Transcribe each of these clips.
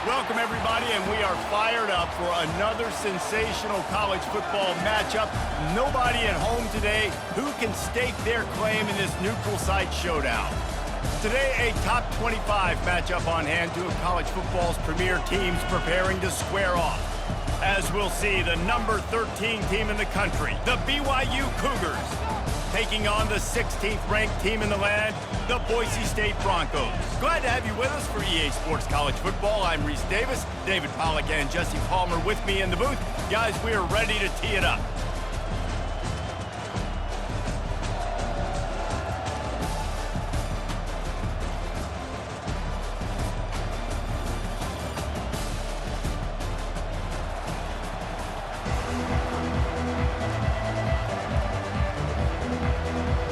Welcome, everybody, and we are fired up for another sensational college football matchup. Nobody at home today who can stake their claim in this neutral site showdown. Today, a top 25 matchup on hand, two of college football's premier teams preparing to square off. As we'll see, the number 13 team in the country, the BYU Cougars, taking on the 16th ranked team in the land, the Boise State Broncos. Glad to have you with us for EA Sports College Football. I'm Reese Davis, David Pollack and Jesse Palmer with me in the booth. Guys, we are ready to tee it up.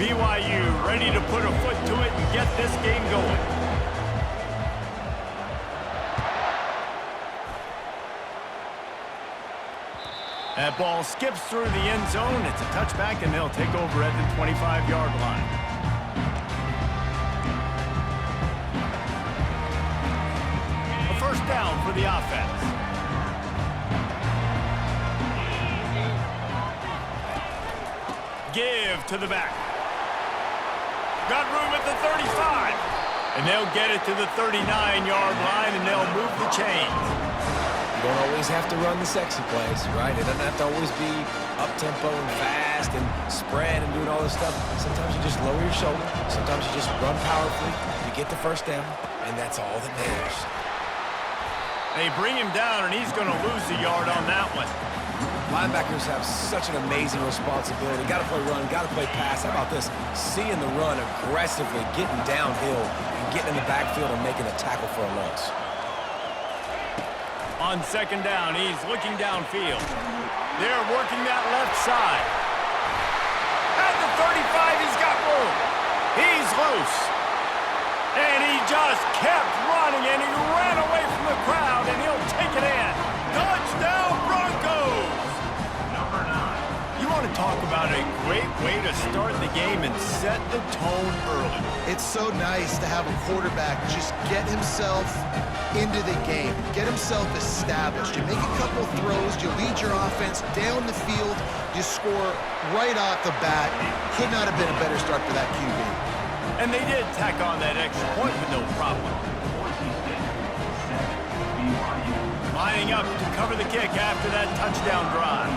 BYU ready to put a foot to it and get this game going. That ball skips through the end zone. It's a touchback, and they'll take over at the 25-yard line. A first down for the offense. Give to the back. Got room at the 35. And they'll get it to the 39-yard line, and they'll move the chains. You don't always have to run the sexy plays, right? It doesn't have to always be up-tempo and fast and spread and doing all this stuff. Sometimes you just lower your shoulder. Sometimes you just run powerfully. You get the first down, and that's all that matters. They bring him down, and he's going to lose a yard on that one. Linebackers have such an amazing responsibility. Got to play run, got to play pass. How about this? Seeing the run aggressively, getting downhill, and getting in the backfield and making a tackle for a loss. On second down, he's looking downfield. They're working that left side. At the 35, he's got room. He's loose. And he just kept running, and he ran away from the crowd, and he'll take it in. Touchdown, Broncos! You want to talk about a great way to start the game and set the tone early. It's so nice to have a quarterback just get himself into the game, get himself established. You make a couple throws, you lead your offense down the field, you score right off the bat. Could not have been a better start for that QB. And they did tack on that extra point with no problem. Lining up to cover the kick after that touchdown drive.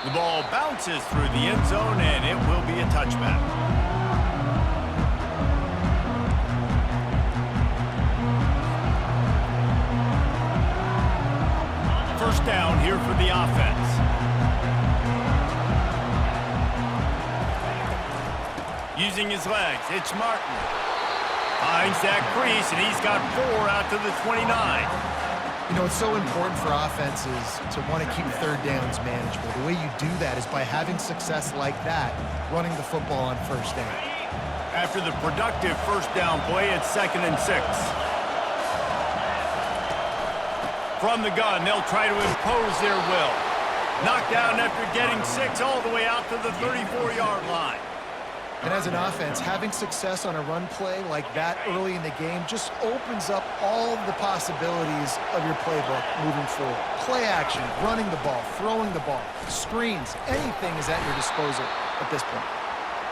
The ball bounces through the end zone, and it will be a touchback. First down here for the offense. Using his legs, it's Martin. Finds that crease, and he's got 4 out to the 29. You know, it's so important for offenses to want to keep third downs manageable. The way you do that is by having success like that, running the football on first down. After the productive first down play, it's 2nd and 6. From the gun, they'll try to impose their will. Knocked down after getting 6 all the way out to the 34-yard line. And as an offense, having success on a run play like that early in the game just opens up all the possibilities of your playbook moving forward. Play action, running the ball, throwing the ball, screens, anything is at your disposal at this point.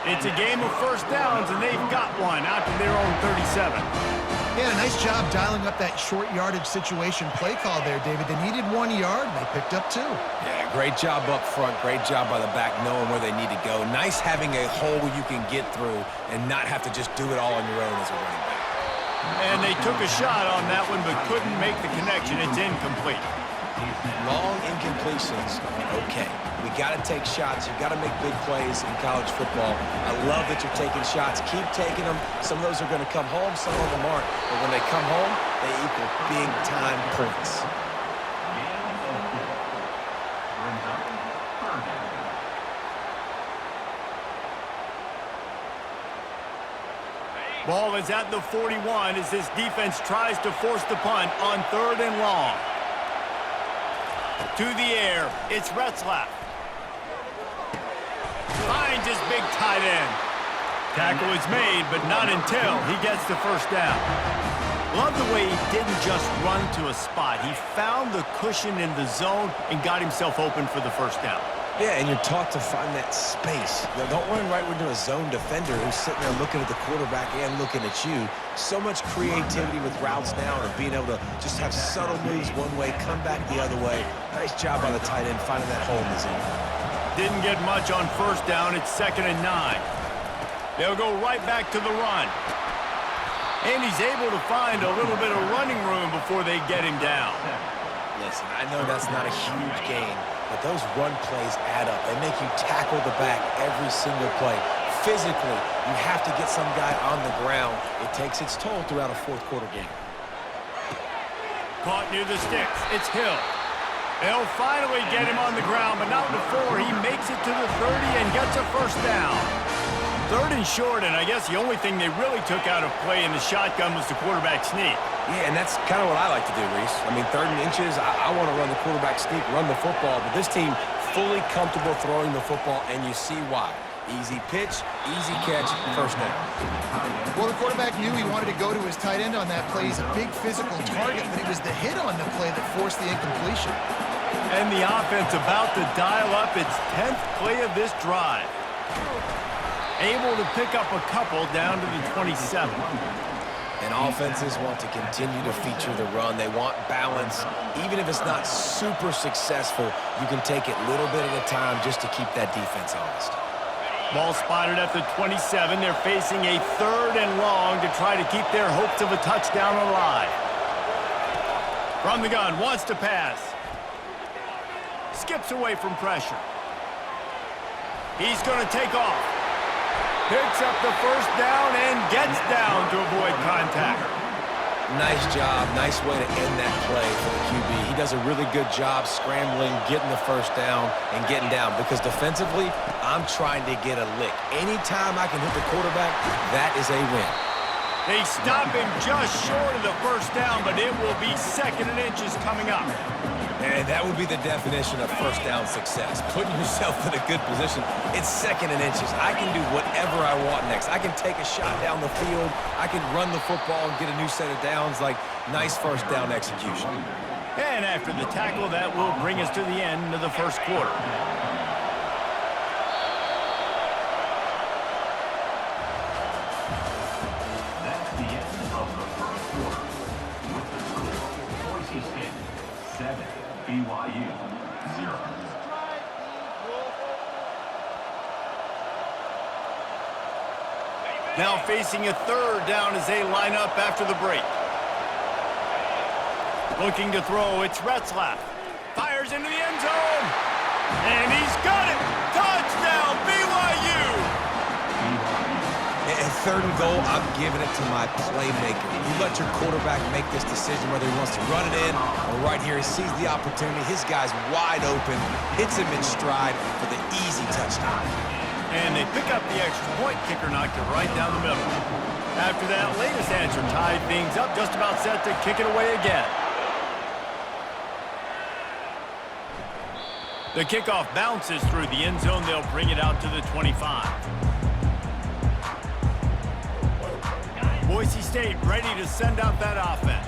It's a game of first downs, and they've got one out to their own 37. Yeah, nice job dialing up that short yardage situation play call there, David. They needed 1 yard, and they picked up 2. Yeah, great job up front. Great job by the back knowing where they need to go. Nice having a hole you can get through and not have to just do it all on your own as a running back. And they took a shot on that one but couldn't make the connection. It's incomplete. Long incompletions are okay. We got to take shots. You got to make big plays in college football. I love that you're taking shots. Keep taking them. Some of those are going to come home. Some of them aren't. But when they come home, they equal big-time points. Ball is at the 41 as this defense tries to force the punt on 3rd and long. To the air, it's Retzlaff. Finds his big tight end. Tackle is made, but not until he gets the first down. Love the way he didn't just run to a spot. He found the cushion in the zone and got himself open for the first down. Yeah, and you're taught to find that space. You know, don't run right into a zone defender who's sitting there looking at the quarterback and looking at you. So much creativity with routes now and being able to just have subtle moves one way, come back the other way. Nice job by the tight end finding that hole in the zone. Didn't get much on first down. It's 2nd and 9. They'll go right back to the run. And he's able to find a little bit of running room before they get him down. Listen, I know that's not a huge gain, but those run plays add up. They make you tackle the back every single play. Physically, you have to get some guy on the ground. It takes its toll throughout a 4th quarter game. Caught near the sticks. It's Hill. They'll finally get him on the ground, but not before he makes it to the 30 and gets a first down. 3rd and short, and I guess the only thing they really took out of play in the shotgun was the quarterback sneak. Yeah, and that's kind of what I like to do, Reese. I mean, 3rd and inches, I want to run the quarterback sneak, run the football, but this team fully comfortable throwing the football, and you see why. Easy pitch, easy catch, first down. Well, the quarterback knew he wanted to go to his tight end on that play. He's a big physical target, but it was the hit on the play that forced the incompletion. And the offense about to dial up its 10th play of this drive. Able to pick up a couple down to the 27. And offenses want to continue to feature the run. They want balance. Even if it's not super successful, you can take it little bit at a time just to keep that defense honest. Ball spotted at the 27. They're facing a 3rd and long to try to keep their hopes of a touchdown alive. From the gun, wants to pass. Skips away from pressure. He's going to take off. Picks up the first down and gets down to avoid contact. Nice job. Nice way to end that play for the QB. He does a really good job scrambling, getting the first down, and getting down. Because defensively, I'm trying to get a lick. Anytime I can hit the quarterback, that is a win. They stop him just short of the first down, but it will be 2nd and inches coming up. And that would be the definition of first down success. Putting yourself in a good position. It's 2nd and inches. I can do whatever I want next. I can take a shot down the field. I can run the football and get a new set of downs. Like, nice first down execution. And after the tackle, that will bring us to the end of the 1st quarter. That's the end of the 1st quarter. With the score, Boise State 7, BYU 0. Now facing a 3rd down as they line up after the break. Looking to throw, it's Retzlaff. Fires into the end zone. And he's got it. Touchdown, BYU. And 3rd and goal, I'm giving it to my playmaker. You let your quarterback make this decision whether he wants to run it in or right here. He sees the opportunity. His guy's wide open. Hits him in stride for the easy touchdown. And they pick up the extra point. Kicker knocked it right down the middle. After that latest answer tied things up, just about set to kick it away again. The kickoff bounces through the end zone. They'll bring it out to the 25. Boise State ready to send out that offense.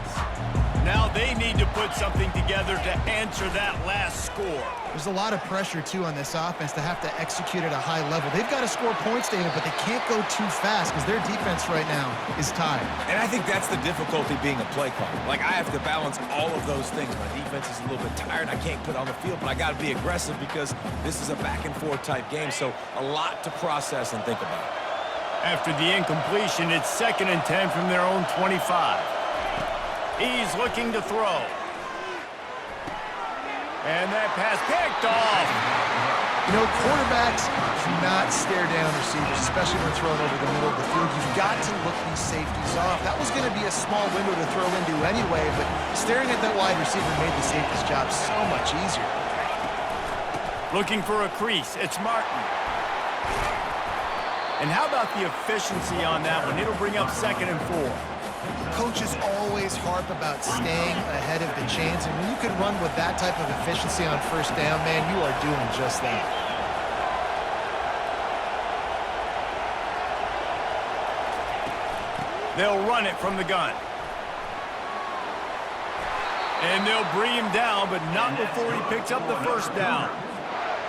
Now they need to put something together to answer that last score. There's a lot of pressure, too, on this offense to have to execute at a high level. They've got to score points, David, but they can't go too fast because their defense right now is tired. And I think that's the difficulty being a play caller. Like, I have to balance all of those things. My defense is a little bit tired. I can't put on the field, but I got to be aggressive because this is a back-and-forth type game, so a lot to process and think about. After the incompletion, it's 2nd and 10 from their own 25. He's looking to throw. And that pass picked off. You know, quarterbacks do not stare down receivers, especially when thrown over the middle of the field. You've got to look these safeties off. That was going to be a small window to throw into anyway, but staring at that wide receiver made the safety's job so much easier. Looking for a crease. It's Martin. And how about the efficiency on that one? It'll bring up 2nd and 4. Coaches always harp about staying ahead of the chains, and when you can run with that type of efficiency on 1st down, man, you are doing just that. They'll run it from the gun. And they'll bring him down, but not before he picks up the 1st down.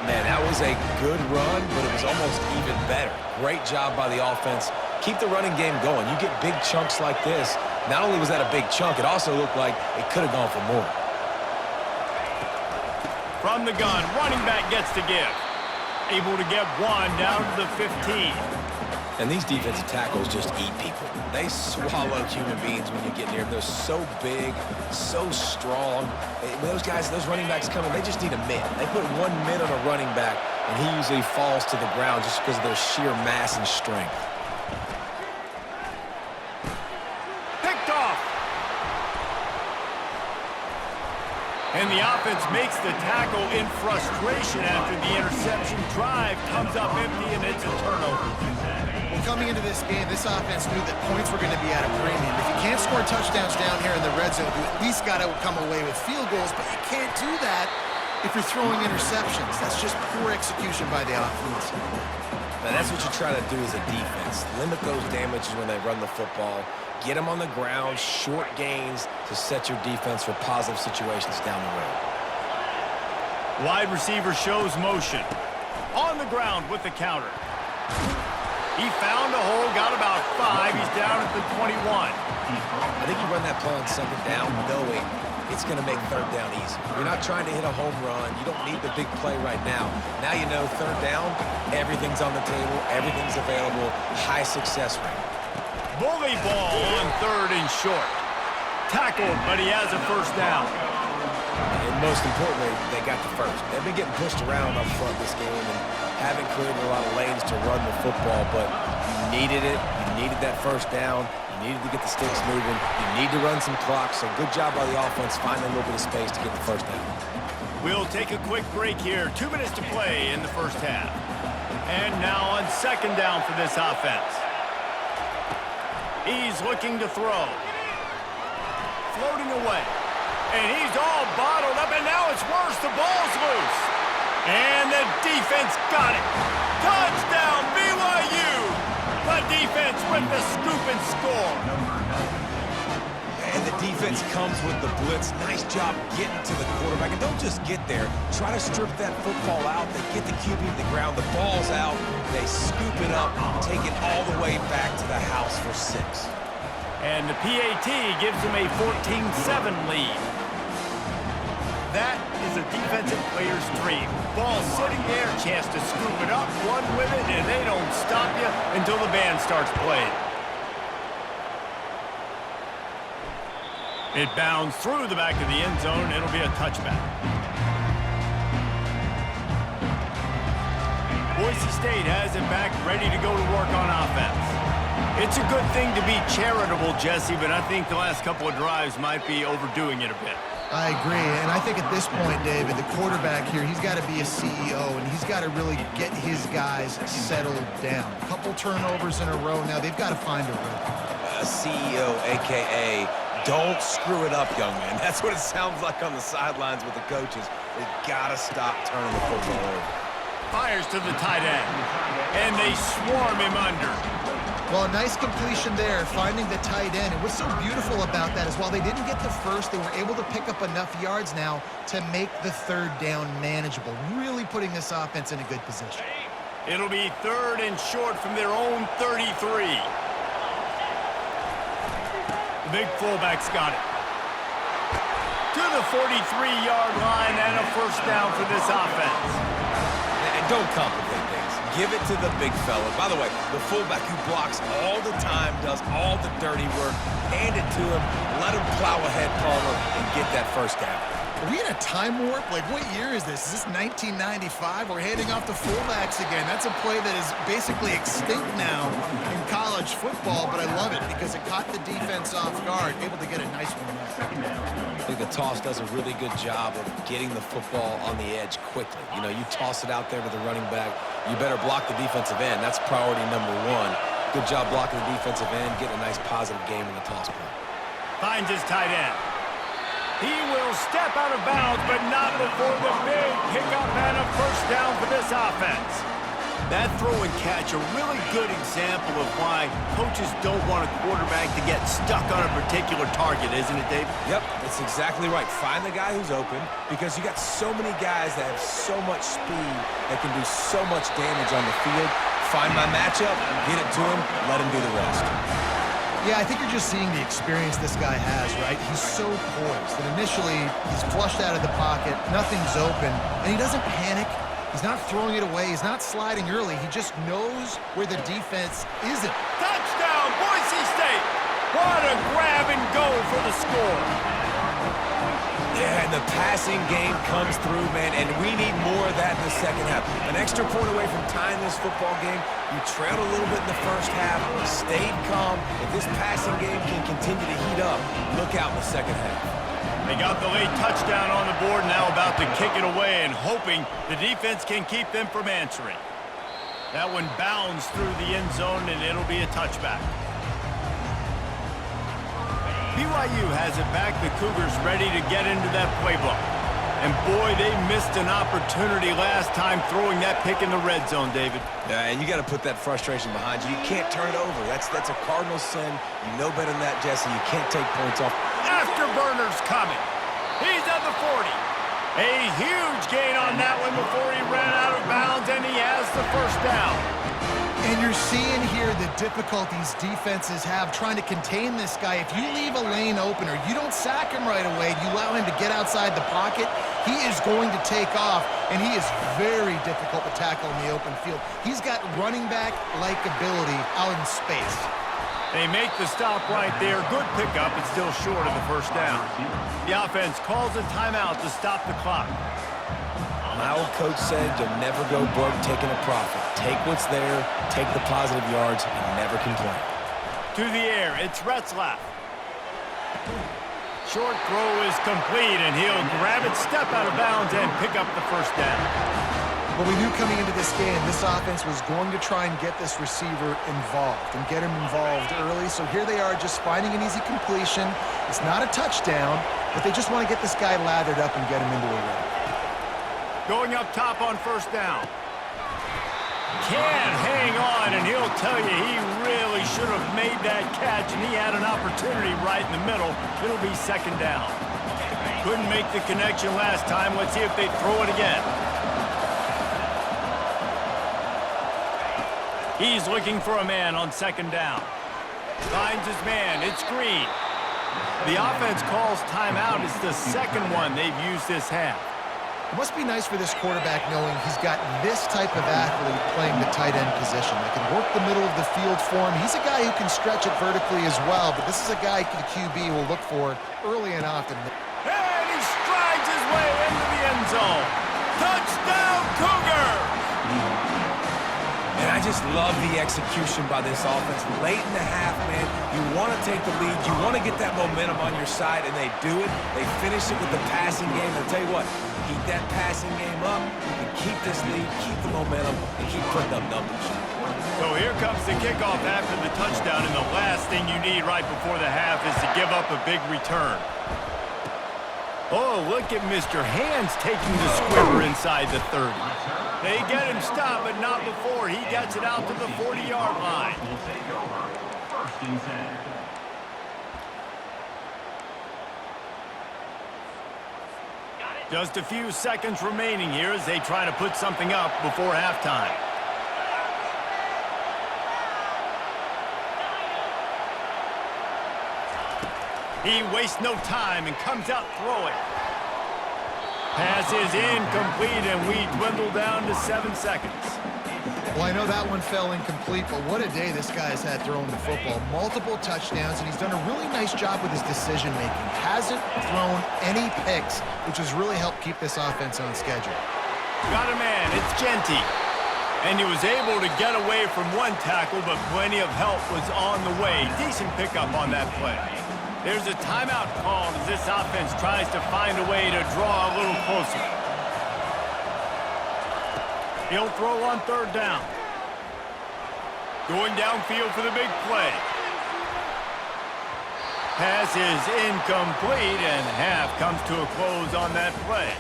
Man, that was a good run, but it was almost even better. Great job by the offense. Keep the running game going. You get big chunks like this. Not only was that a big chunk, it also looked like it could have gone for more. From the gun, running back gets to give. Able to get 1 down to the 15. And these defensive tackles just eat people. They swallow human beings when you get near them. They're so big, so strong. When those guys, those running backs come in, they just need a mid. They put 1 mid on a running back, and he usually falls to the ground just because of their sheer mass and strength. Picked off. And the offense makes the tackle in frustration after the interception. Drive comes up empty, and it's a turnover. Well, coming into this game, this offense knew that points were going to be at a premium. If you can't score touchdowns down here in the red zone, you at least got to come away with field goals, but you can't do that if you're throwing interceptions. That's just poor execution by the offense. Now, that's what you try to do as a defense. Limit those damages when they run the football. Get them on the ground, short gains to set your defense for positive situations down the road. Wide receiver shows motion. On the ground with the counter. He found a hole, got about 5. He's down at the 21. I think you run that play on 2nd down knowing it's going to make 3rd down easy. You're not trying to hit a home run. You don't need the big play right now. Now you know 3rd down, everything's on the table, everything's available, high success rate. Bully ball on 3rd and short. Tackled, but he has a 1st down. And most importantly, they got the 1st. They've been getting pushed around up front this game and haven't created a lot of lanes to run the football, but you needed it. You needed that 1st down. You needed to get the sticks moving. You need to run some clock, so good job by the offense finding a little bit of space to get the 1st down. We'll take a quick break here. 2 minutes to play in the 1st half. And now on 2nd down for this offense. He's looking to throw. Floating away. And he's all bottled up, and now it's worse. The ball's loose. And the defense got it. Touchdown, BYU. The defense with the scoop and score. And the defense comes with the blitz. Nice job getting to the quarterback. And don't just get there. Try to strip that football out. They get the QB to the ground. The ball's out. They scoop it up, take it all the way back to the house for 6. And the PAT gives them a 14-7 lead. That is a defensive player's dream. Ball sitting there, chance to scoop it up, run with it, and they don't stop you until the band starts playing. It bounds through the back of the end zone. It'll be a touchback. Boise State has it back, ready to go to work on offense. It's a good thing to be charitable, Jesse, but I think the last couple of drives might be overdoing it a bit. I agree, and I think at this point, David, the quarterback here, he's got to be a CEO, and he's got to really get his guys settled down. A couple turnovers in a row now. They've got to find a rhythm. A CEO, a.k.a. don't screw it up, young man. That's what it sounds like on the sidelines with the coaches. They've got to stop turning the football over. Fires to the tight end, and they swarm him under. Well, a nice completion there, finding the tight end. And what's so beautiful about that is while they didn't get the 1st, they were able to pick up enough yards now to make the 3rd down manageable, really putting this offense in a good position. It'll be 3rd and short from their own 33. The big fullback's got it. To the 43-yard line and a 1st down for this offense. And don't complicate things. Give it to the big fella. By the way, the fullback who blocks all the time, does all the dirty work. Hand it to him. Let him plow ahead, Palmer, and get that 1st down. Are we in a time warp? Like, what year is this? Is this 1995? We're handing off to fullbacks again. That's a play that is basically extinct now in college football, but I love it because it caught the defense off guard, able to get a nice one there. I think the toss does a really good job of getting the football on the edge quickly. You know, you toss it out there to the running back, you better block the defensive end. That's priority number one. Good job blocking the defensive end, getting a nice positive game in the toss play. Finds his tight end. He will step out of bounds, but not before the big pickup and a first down for this offense. That throw and catch, a really good example of why coaches don't want a quarterback to get stuck on a particular target, isn't it, Dave? Yep, that's exactly right. Find the guy who's open because you got so many guys that have so much speed that can do so much damage on the field. Find my matchup, get it to him, let him do the rest. Yeah, I think you're just seeing the experience this guy has, right? He's so poised. And initially, he's flushed out of the pocket, nothing's open, and he doesn't panic. He's not throwing it away. He's not sliding early. He just knows where the defense isn't. Touchdown, Boise State! What a grab and go for the score. Yeah, and the passing game comes through, man, and we need more of that in the second half. An extra point away from tying this football game. You trailed a little bit in the first half, stayed calm. If this passing game can continue to heat up, look out in the second half. They got the late touchdown on the board, now about to kick it away and hoping the defense can keep them from answering. That one bounds through the end zone, and it'll be a touchback. BYU has it back. The Cougars ready to get into that playbook. And boy, they missed an opportunity last time throwing that pick in the red zone, David. Yeah, and you got to put that frustration behind you. You can't turn it over. That's a Cardinal sin. You know better than that, Jesse. You can't take points off. Afterburner's coming. He's at the 40. A huge gain on that one before he ran out of bounds, and he has the first down. And you're seeing here the difficulties defenses have trying to contain this guy. If you leave a lane open or you don't sack him right away, you allow him to get outside the pocket, he is going to take off, and he is very difficult to tackle in the open field. He's got running back-like ability out in space. They make the stop right there. Good pickup, but still short of the first down. The offense calls a timeout to stop the clock. My old coach said you'll never go broke taking a profit. Take what's there, take the positive yards, and never complain. To the air, it's Retzlaff. Short throw is complete, and he'll grab it, step out of bounds, and pick up the first down. Well, we knew coming into this game, this offense was going to try and get this receiver involved and get him involved early. So here they are just finding an easy completion. It's not a touchdown, but they just want to get this guy lathered up and get him into a rhythm. Going up top on first down. Can't hang on, and he'll tell you he really should have made that catch, and he had an opportunity right in the middle. It'll be second down. Couldn't make the connection last time. Let's see if they throw it again. He's looking for a man on second down. Finds his man. It's Green. The offense calls timeout. It's the second one they've used this half. It must be nice for this quarterback knowing he's got this type of athlete playing the tight end position that can work the middle of the field for him. He's a guy who can stretch it vertically as well, but this is a guy the QB will look for early and often. And he strides his way into the end zone. Touchdown, Cougar! And I just love the execution by this offense. Late in the half, man, you want to take the lead. You want to get that momentum on your side, and they do it. They finish it with the passing game. I'll tell you what, keep that passing game up. You can keep this lead, keep the momentum, and keep putting up numbers. So here comes the kickoff after the touchdown, and the last thing you need right before the half is to give up a big return. Oh, look at Mr. Hands taking the squibber inside the 30. They get him stopped, but not before he gets it out to the 40-yard line. Will take over. First and 10. Just a few seconds remaining here as they try to put something up before halftime. He wastes no time and comes out throwing. Pass is incomplete, and we dwindle down to 7 seconds. Well, I know that one fell incomplete, but what a day this guy has had throwing the football. Multiple touchdowns, and he's done a really nice job with his decision-making. Hasn't thrown any picks, which has really helped keep this offense on schedule. Got a man, it's Genty. And he was able to get away from one tackle, but plenty of help was on the way. Decent pickup on that play. There's a timeout called as this offense tries to find a way to draw a little closer. He'll throw on third down. Going downfield for the big play. Pass is incomplete, and half comes to a close on that play.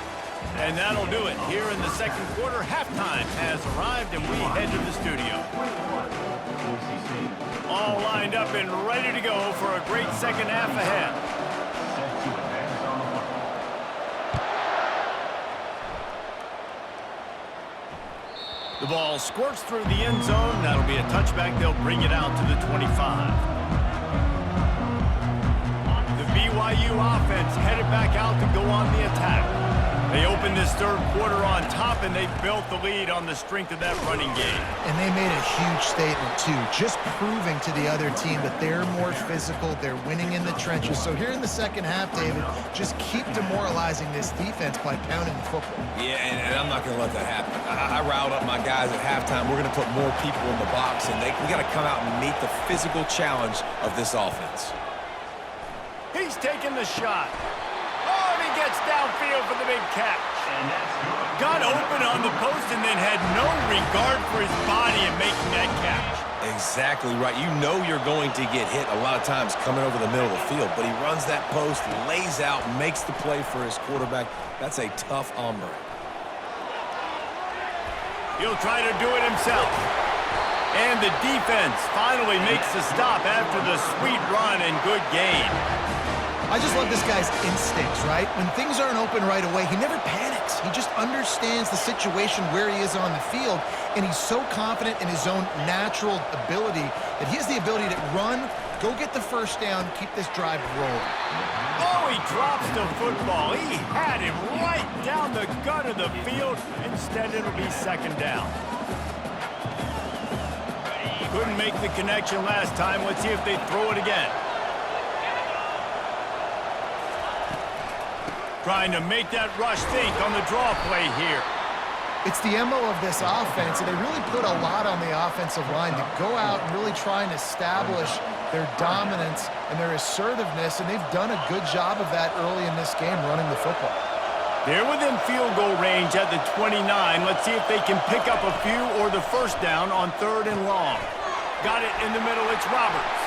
And that'll do it. Here in the second quarter, halftime has arrived, and we head to the studio. All lined up and ready to go for a great second half ahead. The ball squirts through the end zone. That'll be a touchback. They'll bring it out to the 25. The BYU offense headed back out to go on the attack. They opened this third quarter on top, and they built the lead on the strength of that running game. And they made a huge statement, too, just proving to the other team that they're more physical, they're winning in the trenches. So here in the second half, David, just keep demoralizing this defense by pounding the football. Yeah, and I'm not going to let that happen. I riled up my guys at halftime. We're going to put more people in the box, and we got to come out and meet the physical challenge of this offense. He's taking the shot. Oh, and he gets downfield for the big catch. Got open on the post and then had no regard for his body in making that catch. Exactly right. You know you're going to get hit a lot of times coming over the middle of the field, but he runs that post, lays out, makes the play for his quarterback. That's a tough hombre. He'll try to do it himself. And the defense finally makes the stop after the sweet run and good gain. I just love this guy's instincts, right? When things aren't open right away, he never panics. He just understands the situation where he is on the field, and he's so confident in his own natural ability that he has the ability to run, go get the first down, keep this drive rolling. Oh, he drops the football. He had him right down the gut of the field. Instead, it'll be second down. Couldn't make the connection last time. Let's see if they throw it again. Trying to make that rush think on the draw play here. It's the MO of this offense, and they really put a lot on the offensive line to go out and really try and establish their dominance and their assertiveness, and they've done a good job of that early in this game running the football. They're within field goal range at the 29. Let's see if they can pick up a few or the first down on third and long. Got it in the middle. It's Roberts.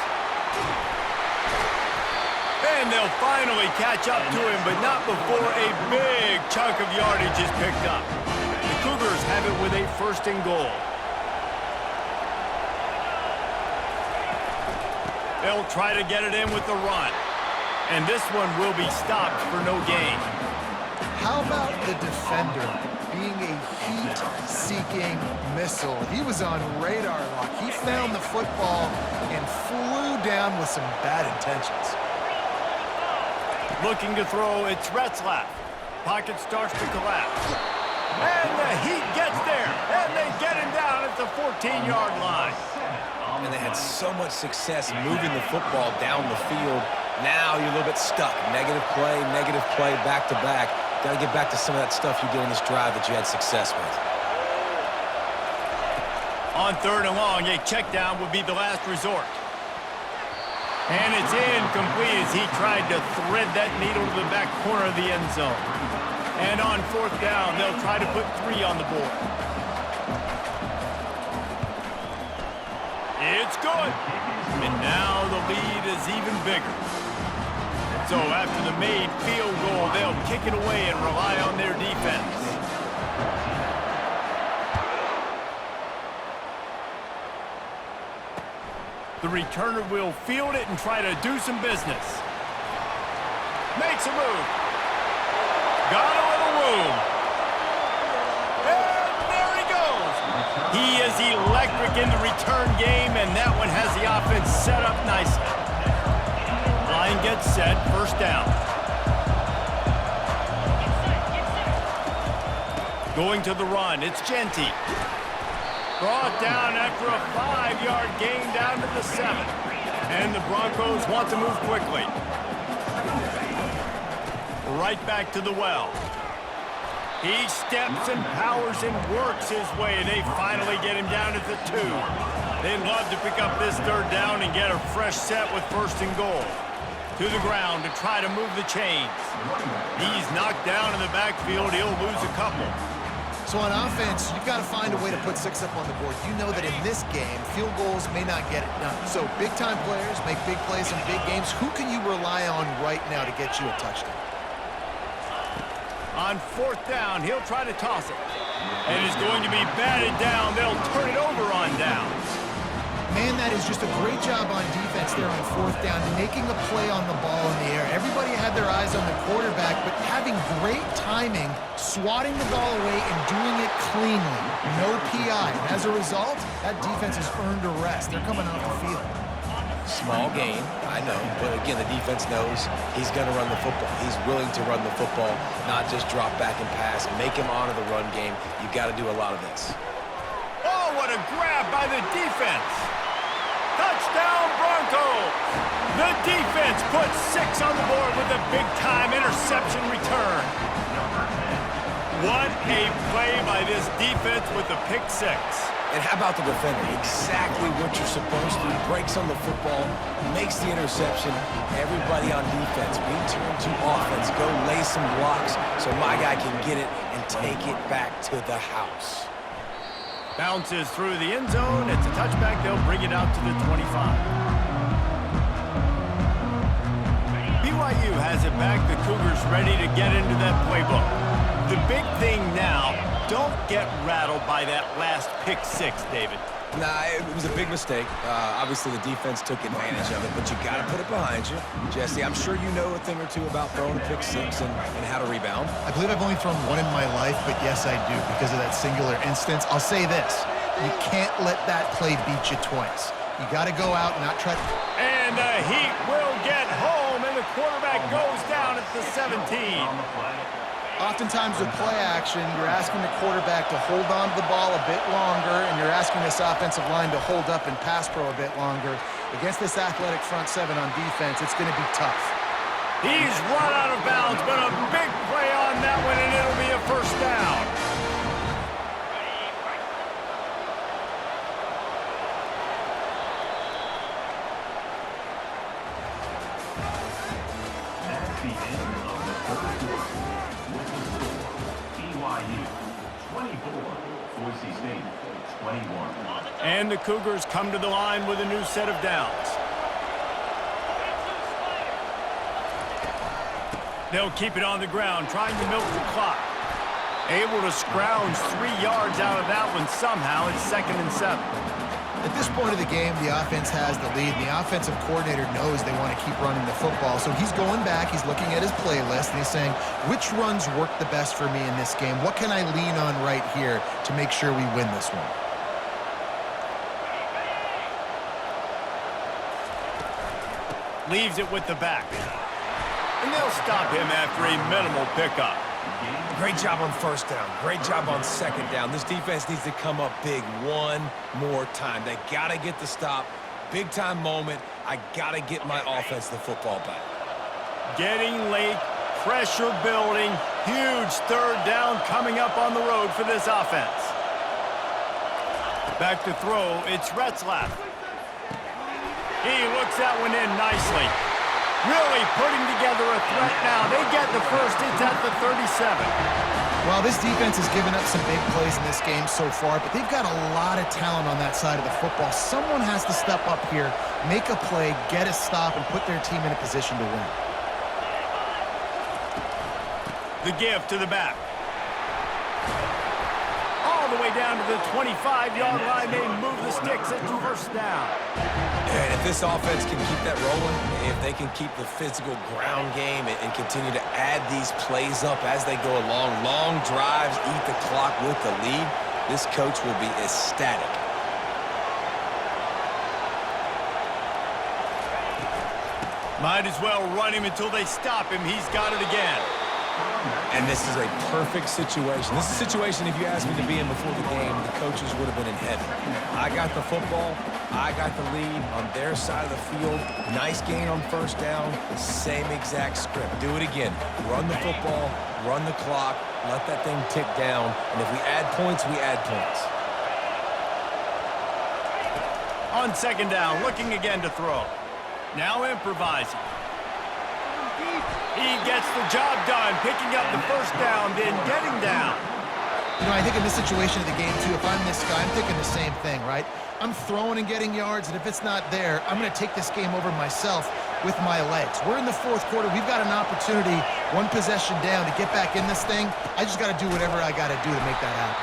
And they'll finally catch up to him, but not before a big chunk of yardage is picked up. The Cougars have it with a first and goal. They'll try to get it in with the run. And this one will be stopped for no gain. How about the defender being a heat-seeking missile? He was on radar lock. He found the football and flew down with some bad intentions. Looking to throw, it's Retzlaff. Pocket starts to collapse. And the heat gets there. And they get him down at the 14-yard line. And they had so much success moving the football down the field. Now you're a little bit stuck. Negative play, back-to-back. Got to get back to some of that stuff you did on this drive that you had success with. On third and long, a check down would be the last resort. And it's incomplete as he tried to thread that needle to the back corner of the end zone. And on fourth down, they'll try to put 3 on the board. It's good. And now the lead is even bigger. So after the made field goal, they'll kick it away and rely on their defense. The returner will field it and try to do some business. Makes a move. Got a little room. And there he goes. He is electric in the return game, and that one has the offense set up nicely. Line gets set, first down. Going to the run, it's Genty. Brought down after a 5-yard gain down to the 7. And the Broncos want to move quickly. Right back to the well. He steps and powers and works his way. They finally get him down at the 2. They'd love to pick up this 3rd down and get a fresh set with 1st and goal. To the ground to try to move the chains. He's knocked down in the backfield. He'll lose a couple. So on offense, you've got to find a way to put 6 up on the board. You know that in this game, field goals may not get it done. So big-time players make big plays in big games. Who can you rely on right now to get you a touchdown? On 4th down, he'll try to toss it. And it's going to be batted down. They'll turn it over on downs. Man, that is just a great job on defense there on 4th down, making a play on the ball in the air. Everybody had their eyes on the quarterback, but having great timing, swatting the ball away and doing it cleanly. No PI. And as a result, that defense has earned a rest. They're coming off the field. Small game, I know, but again, the defense knows he's going to run the football. He's willing to run the football, not just drop back and pass, make him honor the run game. You got to do a lot of this. Oh, what a grab by the defense. Touchdown, Broncos. The defense puts 6 on the board with a big-time interception return. What a play by this defense with the pick 6. And how about the defender? Exactly what you're supposed to. Breaks on the football, makes the interception. Everybody on defense, return to offense. Go lay some blocks so my guy can get it and take it back to the house. Bounces through the end zone. It's a touchback. They'll bring it out to the 25. BYU has it back. The Cougars ready to get into that playbook. The big thing now, don't get rattled by that last pick 6, David. Nah, it was a big mistake. Obviously, the defense took advantage of it, but you got to put it behind you. Jesse, I'm sure you know a thing or two about throwing a pick 6 and how to rebound. I believe I've only thrown 1 in my life, but yes, I do because of that singular instance. I'll say this. You can't let that play beat you twice. You got to go out and not try to... And the Heat will get home, and the quarterback goes down at the 17. Oftentimes with play action, you're asking the quarterback to hold on to the ball a bit longer, and you're asking this offensive line to hold up and pass pro a bit longer. Against this athletic front 7 on defense, it's going to be tough. He's run out of bounds, but a big play on that one, and it'll be a 1st down. That's the end of the 3rd quarter. BYU 24, Boise State 21. And the Cougars come to the line with a new set of downs. They'll keep it on the ground, trying to milk the clock. Able to scrounge 3 yards out of that one somehow. It's 2nd and 7. At this point of the game, the offense has the lead. The offensive coordinator knows they want to keep running the football. So he's going back, he's looking at his playlist, and he's saying, which runs work the best for me in this game? What can I lean on right here to make sure we win this one? Leaves it with the back. And they'll stop him after a minimal pickup. Great job on 1st down. Great job on 2nd down. This defense needs to come up big one more time. They got to get the stop. Big-time moment. I got to get my offense the football back. Getting late, pressure building, huge 3rd down coming up on the road for this offense. Back to throw, it's Retzlaff. He looks that one in nicely. Really putting together a threat now. They get the 1st. It's at the 37. Well, this defense has given up some big plays in this game so far, but they've got a lot of talent on that side of the football. Someone has to step up here, make a play, get a stop, and put their team in a position to win. The give to the back. All the way down to the 25-yard line. They move the sticks. It's 1st down. And if this offense can keep that rolling, if they can keep the physical ground game and continue to add these plays up as they go along, long drives, eat the clock with the lead, this coach will be ecstatic. Might as well run him until they stop him. He's got it again. And this is a perfect situation. This is a situation, if you asked me to be in before the game, the coaches would have been in heaven. I got the football. I got the lead on their side of the field. Nice gain on first down. Same exact script. Do it again. Run the football, run the clock, let that thing tick down. And if we add points, we add points. On second down, looking again to throw. Now improvising. He gets the job done, picking up the first down, then getting down. You know, I think in this situation of the game, too, if I'm this guy, I'm thinking the same thing, right? I'm throwing and getting yards, and if it's not there, I'm going to take this game over myself with my legs. We're in the fourth quarter. We've got an opportunity, one possession down, to get back in this thing. I just got to do whatever I got to do to make that happen.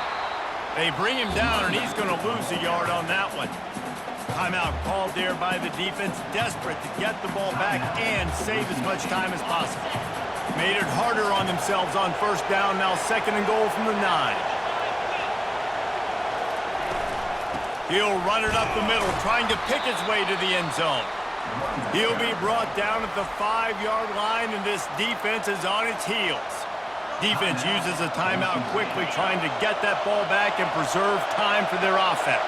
They bring him down, and he's going to lose a yard on that one. Timeout called there by the defense, desperate to get the ball back and save as much time as possible. Made it harder on themselves on first down, now second and goal from the 9. He'll run it up the middle, trying to pick his way to the end zone. He'll be brought down at the 5-yard line, and this defense is on its heels. Defense uses a timeout quickly, trying to get that ball back and preserve time for their offense.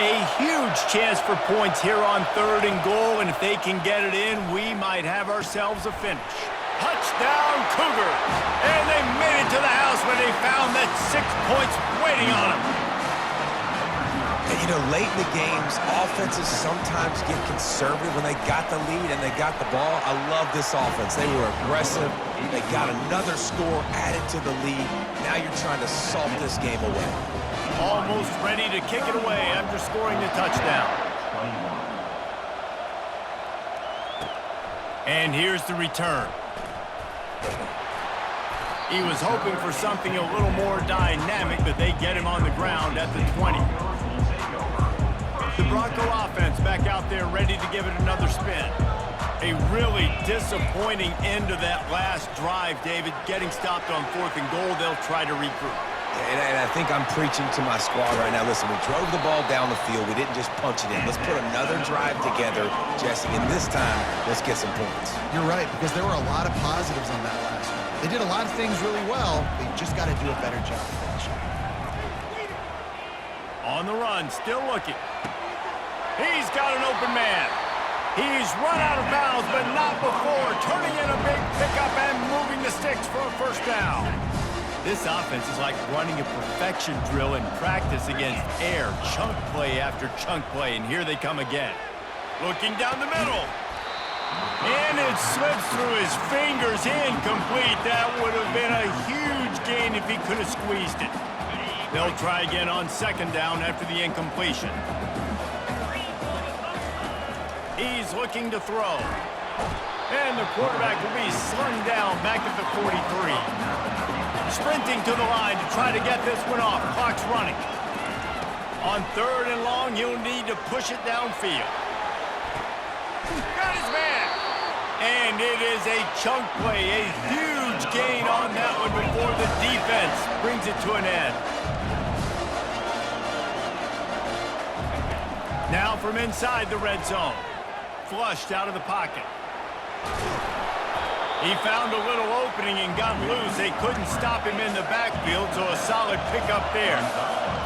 A huge chance for points here on third and goal, and if they can get it in, we might have ourselves a finish. Touchdown, Cougars! And they made it to the house when they found that 6 points waiting on them. And, you know, late in the games, offenses sometimes get conservative when they got the lead and they got the ball. I love this offense. They were aggressive. They got another score added to the lead. Now you're trying to salt this game away. Almost ready to kick it away after scoring the touchdown. And here's the return. He was hoping for something a little more dynamic, but they get him on the ground at the 20. The Bronco offense back out there ready to give it another spin. A really disappointing end to that last drive, David. Getting stopped on fourth and goal, they'll try to regroup. And I think I'm preaching to my squad right now. Listen, we drove the ball down the field. We didn't just punch it in. Let's put another drive together, Jesse, and this time, let's get some points. You're right, because there were a lot of positives on that last one. They did a lot of things really well. They just got to do a better job finishing. On the run, still looking. He's got an open man. He's run out of bounds, but not before. Turning in a big pickup and moving the sticks for a first down. This offense is like running a perfection drill in practice against air, chunk play after chunk play, and here they come again. Looking down the middle. And it slips through his fingers, incomplete. That would have been a huge gain if he could have squeezed it. They'll try again on second down after the incompletion. He's looking to throw. And the quarterback will be slung down back at the 43. Sprinting to the line to try to get this one off. Clock's running. On third and long, he'll need to push it downfield. Got his man. And it is a chunk play, a huge gain on that one before the defense brings it to an end. Now from inside the red zone. Flushed out of the pocket. He found a little opening and got loose. They couldn't stop him in the backfield, so a solid pickup there.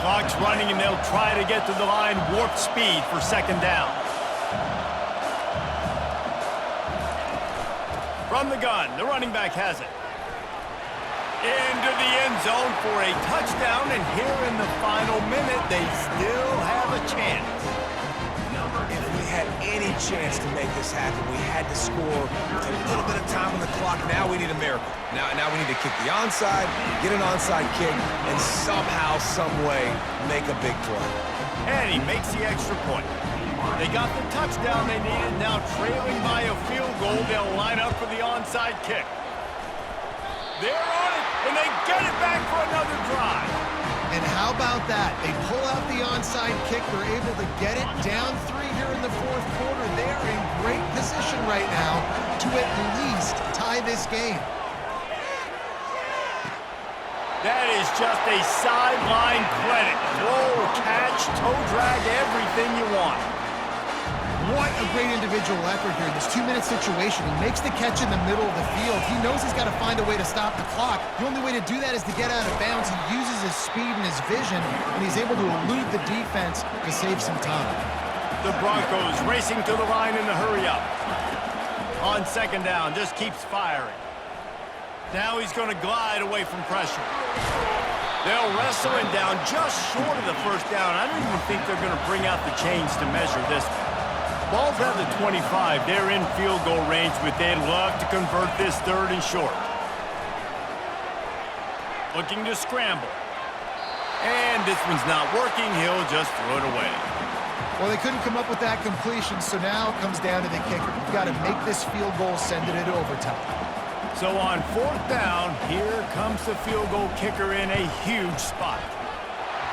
Clock's running, and they'll try to get to the line warp speed for second down. From the gun, the running back has it. Into the end zone for a touchdown, and here in the final minute, they still have a chance. If we had any chance to make this happen, we had to score with a little bit of time on the clock. Now we need a miracle. Now we need to kick the onside, get an onside kick, and somehow, some way, make a big play. And he makes the extra point. They got the touchdown they needed. Now trailing by a field goal, they'll line up for the onside kick. They're on it, and they get it back for another drive. And how about that? They pull out the onside kick. They're able to get it down 3 here in the fourth quarter. They're in great position right now to at least tie this game. That is just a sideline clinic. Throw, catch, toe drag, everything you want. What a great individual effort here in this 2-minute situation. He makes the catch in the middle of the field. He knows he's got to find a way to stop the clock. The only way to do that is to get out of bounds. He uses his speed and his vision, and he's able to elude the defense to save some time. The Broncos racing to the line in the hurry-up. On second down, just keeps firing. Now he's going to glide away from pressure. They'll wrestle him down just short of the first down. I don't even think they're going to bring out the chains to measure this one. Ball's at the 25. They're in field goal range, but they'd love to convert this third and short. Looking to scramble. And this one's not working. He'll just throw it away. Well, they couldn't come up with that completion, so now it comes down to the kicker. You've got to make this field goal, send it into overtime. So on fourth down, here comes the field goal kicker in a huge spot.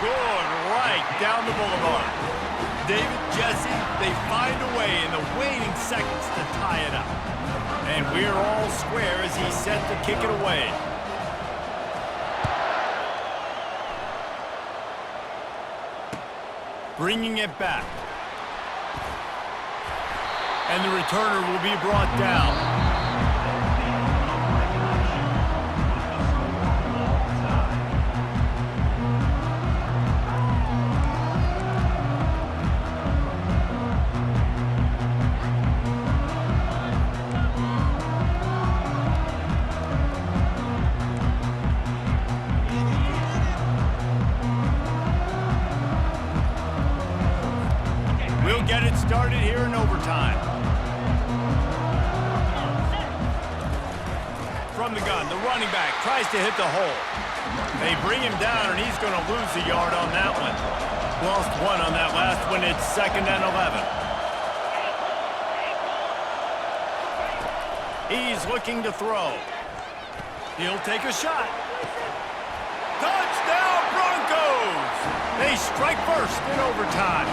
Good right down the boulevard. David, Jesse, they find a way in the waning seconds to tie it up. And we're all square as he's set to kick it away. Bringing it back. And the returner will be brought down. Get it started here in overtime. From the gun, the running back tries to hit the hole. They bring him down, and he's going to lose a yard on that one. Lost one on that last one. It's 2nd and 11. He's looking to throw. He'll take a shot. Touchdown, Broncos! They strike first in overtime.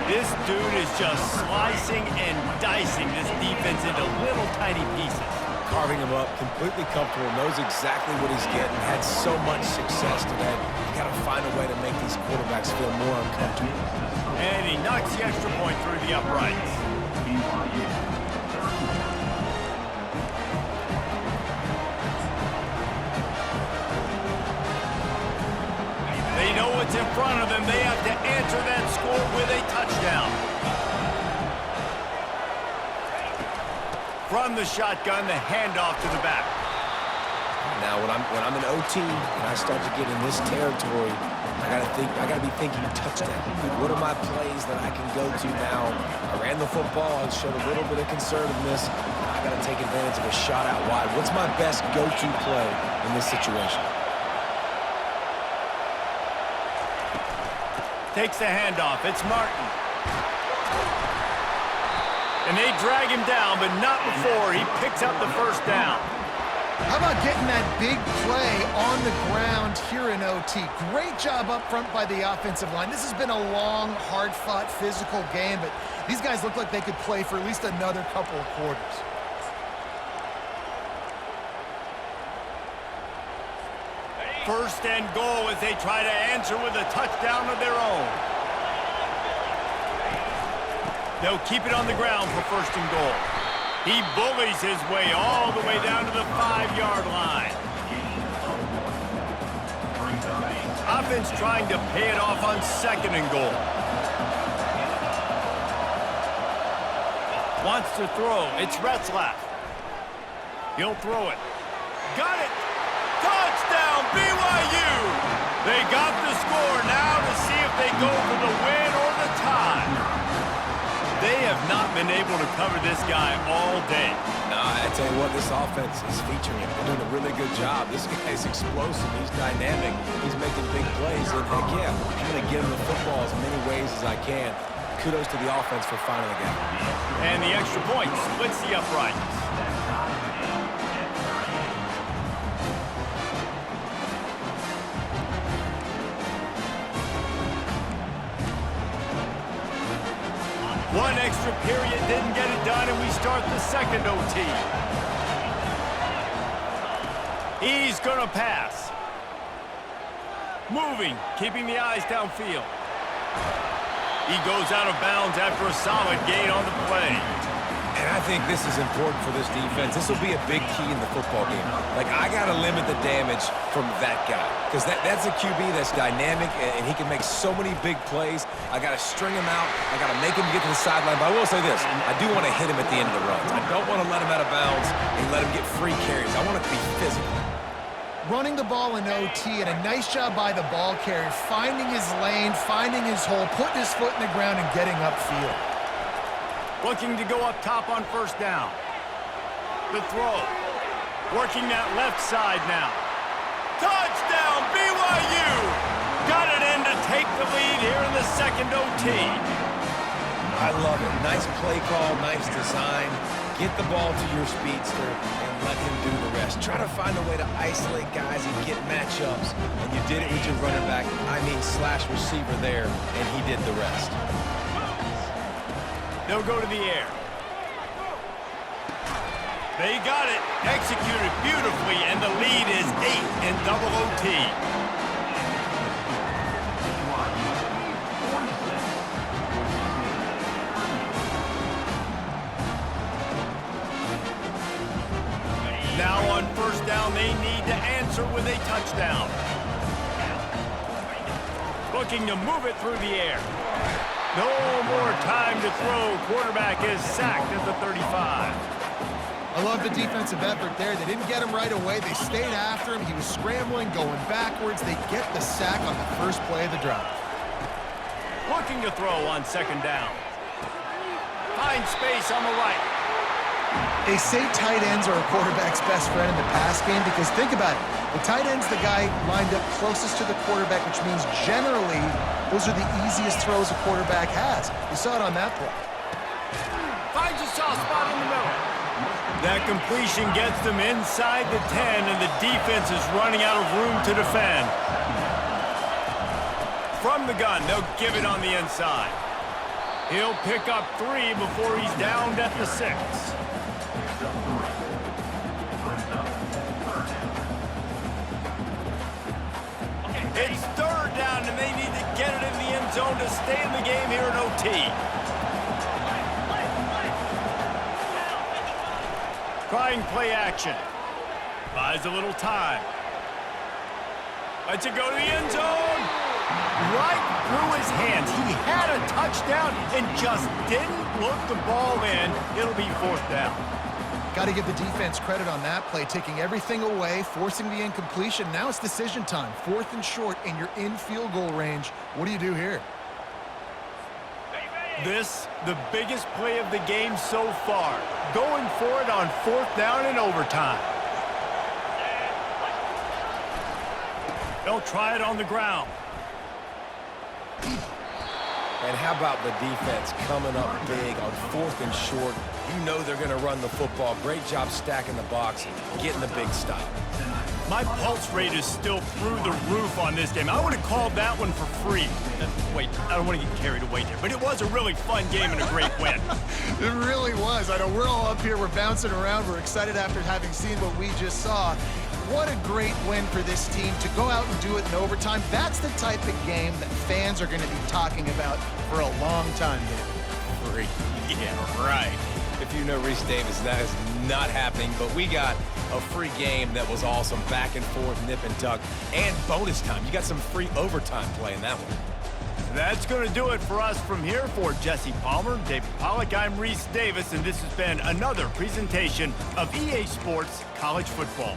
This dude is just slicing and dicing this defense into little tiny pieces. Carving him up, completely comfortable, knows exactly what he's getting, had so much success today. You got to find a way to make these quarterbacks feel more uncomfortable. And he knocks the extra point through the uprights. They know what's in front of them. They have to answer that score with a touchdown. From the shotgun, the handoff to the back. Now, when I'm in OT and I start to get in this territory, I gotta be thinking touchdown. What are my plays that I can go to now? I ran the football and showed a little bit of conservativeness. I gotta take advantage of a shot out wide. What's my best go-to play in this situation? Takes the handoff. It's Martin. And they drag him down, but not before he picks up the first down. How about getting that big play on the ground here in OT? Great job up front by the offensive line. This has been a long, hard-fought, physical game, but these guys look like they could play for at least another couple of quarters. First and goal as they try to answer with a touchdown of their own. They'll keep it on the ground for first and goal. He bullies his way all the way down to the 5-yard line. Offense trying to pay it off on second and goal. Wants to throw. It's Retzlaff. He'll throw it. Got it. Touchdown, BYU! They got the score now to see if they go for the win or the tie. They have not been able to cover this guy all day. No, I tell you what, this offense is featuring him. They're doing a really good job. This guy's explosive. He's dynamic. He's making big plays. And heck yeah, I'm going to get him the football as many ways as I can. Kudos to the offense for finding the guy. And the extra point splits the uprights. One extra period didn't get it done, and we start the second OT. He's going to pass. Moving, keeping the eyes downfield. He goes out of bounds after a solid gain on the play. And I think this is important for this defense. This will be a big key in the football game. Like, I got to limit the damage from that guy because that's a QB that's dynamic, and he can make so many big plays. I got to string him out. I got to make him get to the sideline. But I will say this. I do want to hit him at the end of the runs. I don't want to let him out of bounds and let him get free carries. I want it to be physical. Running the ball in OT, and a nice job by the ball carrier, finding his lane, finding his hole, putting his foot in the ground, and getting upfield. Looking to go up top on first down. The throw. Working that left side now. Touchdown, BYU! Got it in to take the lead here in the second OT. I love it. Nice play call, nice design. Get the ball to your speedster and let him do the rest. Try to find a way to isolate guys and get matchups. And you did it with your running back, slash receiver there, and he did the rest. They'll go to the air. They got it. Executed beautifully, and the lead is 8 in double OT. Now on first down, they need to answer with a touchdown. Looking to move it through the air. No more time to throw. Quarterback is sacked at the 35. I love the defensive effort there. They didn't get him right away. They stayed after him. He was scrambling, going backwards. They get the sack on the first play of the drive. Looking to throw on second down. Find space on the right. They say tight ends are a quarterback's best friend in the pass game because think about it. The tight end's the guy lined up closest to the quarterback, which means generally those are the easiest throws a quarterback has. You saw it on that play. Finds a soft spot in the middle. That completion gets them inside the 10, and the defense is running out of room to defend. From the gun, they'll give it on the inside. He'll pick up 3 before he's downed at the 6. It's third down, and they need to get it in the end zone to stay in the game here in OT. Trying play action. Buys a little time. Lets it go to the end zone. Right through his hands. He had a touchdown and just didn't look the ball in. It'll be fourth down. Got to give the defense credit on that play, taking everything away, forcing the incompletion. Now it's decision time. 4th and short, and you're in field goal range. What do you do here? This, the biggest play of the game so far. Going for it on 4th down and overtime. They'll try it on the ground. And how about the defense coming up big on 4th and short? You know they're going to run the football. Great job stacking the box, getting the big stop. My pulse rate is still through the roof on this game. I would have called that one for free. Wait, I don't want to get carried away there, but it was a really fun game and a great win. It really was. I know we're all up here. We're bouncing around. We're excited after having seen what we just saw. What a great win for this team to go out and do it in overtime. That's the type of game that fans are going to be talking about for a long time. Free. Yeah, right. If you know Reese Davis, that is not happening, but we got a free game that was awesome. Back and forth, nip and tuck, and bonus time. You got some free overtime play in that one. That's going to do it for us from here. For Jesse Palmer, David Pollack, I'm Reese Davis, and this has been another presentation of EA Sports College Football.